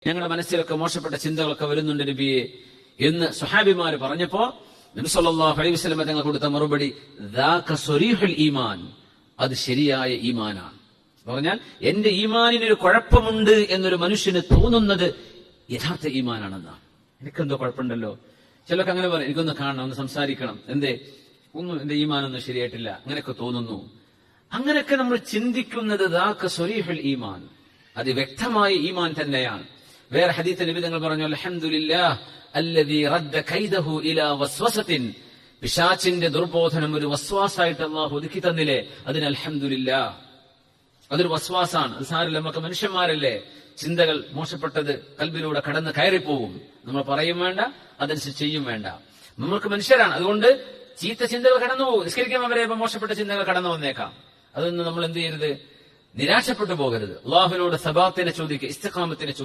ഞങ്ങളുടെ മനസ്സിലൊക്കെ മോശപ്പെട്ട ചിന്തകളൊക്കെ വരുന്നുണ്ട് നബിയെ എന്ന് സ്വഹാബിമാര് പറഞ്ഞപ്പോ നബി സല്ലല്ലാഹു അലൈഹി വസല്ലം തങ്ങൾ കൊടുത്ത മറുപടി ദാക സ്വരീഹുൽ ഈമാൻ, അത് ശരിയായ ഈമാനാണ്. പറഞ്ഞാൽ എന്റെ ഈമാനിനൊരു കുഴപ്പമുണ്ട് എന്നൊരു മനുഷ്യന് തോന്നുന്നത് യഥാർത്ഥ ഈമാനാണെന്നാണ്. എനിക്കെന്തോ കുഴപ്പമുണ്ടല്ലോ, ചിലർക്ക് അങ്ങനെ പറയും, എനിക്കൊന്ന് കാണണം, ഒന്ന് സംസാരിക്കണം, എന്തേ ഒന്നും എന്റെ ഈമാനൊന്നും ശരിയായിട്ടില്ല, അങ്ങനെയൊക്കെ തോന്നുന്നു. അങ്ങനെയൊക്കെ നമ്മൾ ചിന്തിക്കുന്നത് ദാക സ്വരീഹുൽ ഈമാൻ, അത് വ്യക്തമായ ഈമാൻ തന്നെയാണ്. വേറെ ഹദീസിൽ നബി തങ്ങൾ പറഞ്ഞു, അൽഹംദുലില്ലാഹ് അല്ലദീ റദ്ദ കൈദഹു ഇലാ വസ്വസത്തിൻ, പിശാചിന്റെ ദുർബോധനം ഒരു വസ്വാസായിട്ട് അല്ലാഹു ഒതുക്കി തന്നില്ലേ, അതിന് അൽഹംദുലില്ലാഹ്. അതൊരു വസ്വാസാണ്, അത് സാരമില്ല, നമുക്ക് മനുഷ്യന്മാരല്ലേ, ചിന്തകൾ മോശപ്പെട്ടത് കൽബിലൂടെ കടന്ന് കയറിപ്പോകും. നമ്മൾ പറയും വേണ്ട, അതനുസരിച്ച് ചെയ്യും വേണ്ട, നമ്മൾക്ക് മനുഷ്യരാണ്. അതുകൊണ്ട് ചീത്ത ചിന്തകൾ കടന്നു പോകും. നിസ്കരിക്കാൻ വരെ മോശപ്പെട്ട ചിന്തകൾ കടന്നു വന്നേക്കാം. അതൊന്നും നമ്മൾ എന്ത് ചെയ്യരുത്, നിരാശപ്പെട്ടു പോകരുത്. അല്ലാഹുവിനോട് സബാത്തിനെ ചോദിക്കുക, ഇസ്തിഖാമത്തിനെ ചോദിക്കുക.